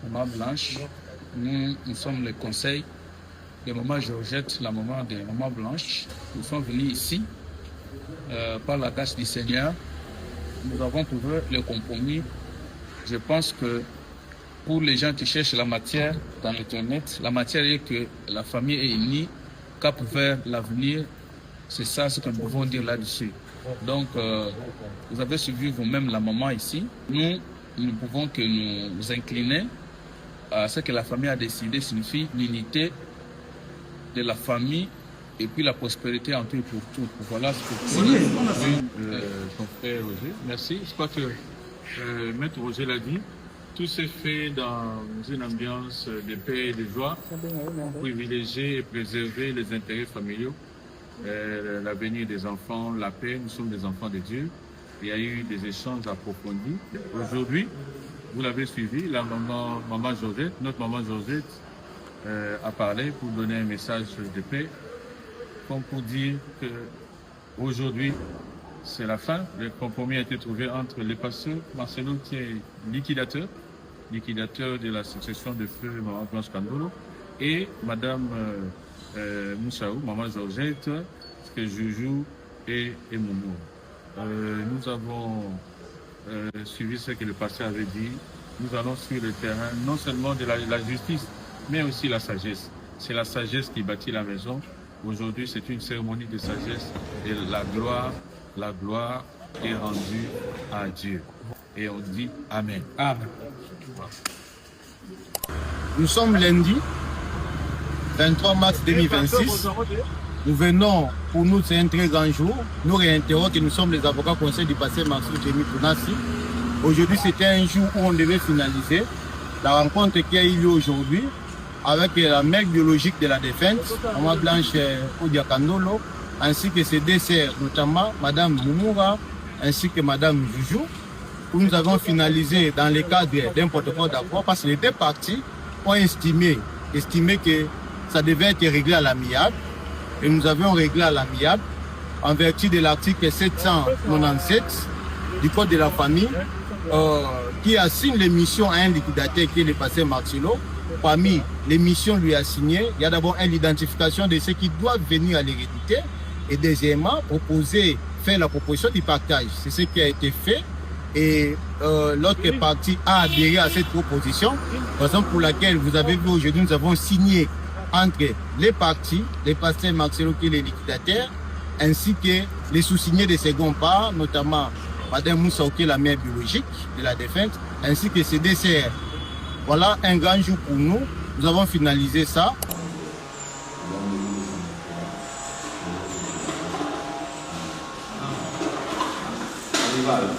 maman Blanche. Nous sommes les conseils de maman Georgette, la maman de maman Blanche. Nous sommes venus ici par la grâce du Seigneur. Nous avons trouvé le compromis. Je pense que pour les gens qui cherchent la matière dans Internet, la matière est que la famille est unie, cap vers l'avenir. C'est ça ce que nous pouvons dire là-dessus. Donc, vous avez suivi vous-même la maman ici. Nous ne pouvons que nous incliner à ce que la famille a décidé, signifie l'unité de la famille et puis la prospérité en tout et pour tout. Voilà ce que ton frère Roger. Merci. Je crois que Maître Roger l'a dit. Tout s'est fait dans une ambiance de paix et de joie pour privilégier et préserver les intérêts familiaux, l'avenir des enfants, la paix. Nous sommes des enfants de Dieu. Il y a eu des échanges approfondis. Aujourd'hui, vous l'avez suivi, la maman Georgette, notre maman Georgette a parlé pour donner un message de paix, comme pour dire que aujourd'hui c'est la fin. Le compromis a été trouvé entre le pasteur Marcelo, qui est liquidateur de la succession de feu maman Blanche Kandolo, et madame Moussaou, maman Georgette, que Joujou et Moumou. Nous avons suivi ce que le pasteur avait dit. Nous allons sur le terrain, non seulement de la justice, mais aussi la sagesse. C'est la sagesse qui bâtit la maison. Aujourd'hui, c'est une cérémonie de sagesse et la gloire est rendue à Dieu. Et on dit Amen. Amen. Nous sommes lundi 23 mars 2026. Nous venons, pour nous c'est un très grand jour. Nous réitérons que nous sommes les avocats conseils du pasteur Marcelo Jérémie Tounassi. Aujourd'hui c'était un jour où on devait finaliser la rencontre qui a eu lieu aujourd'hui avec la mère biologique de la défunte, Maman Blanche Odia Kandolo, ainsi que ses deux sœurs, notamment Madame Moumoura, ainsi que Madame Joujou, où nous avons finalisé dans le cadre d'un protocole d'accord, parce que les deux parties ont estimé que ça devait être réglé à l'amiable, et nous avions réglé à l'amiable en vertu de l'article 797 du Code de la famille, qui assigne les missions à un liquidateur qui est le pasteur Marcelo. Parmi les missions lui assignées, il y a d'abord l'identification de ceux qui doivent venir à l'hérédité, et deuxièmement, faire la proposition du partage. C'est ce qui a été fait, et l'autre partie a adhéré à cette proposition, raison pour laquelle vous avez vu aujourd'hui, nous avons signé entre les parties, les pasteurs Marcelo qui est le liquidateur, ainsi que les sous-signés de second part, notamment Madame Moussaou qui est la mère biologique de la défunte, ainsi que ses deux sœurs. Voilà un grand jour pour nous. Nous avons finalisé ça. Arrival.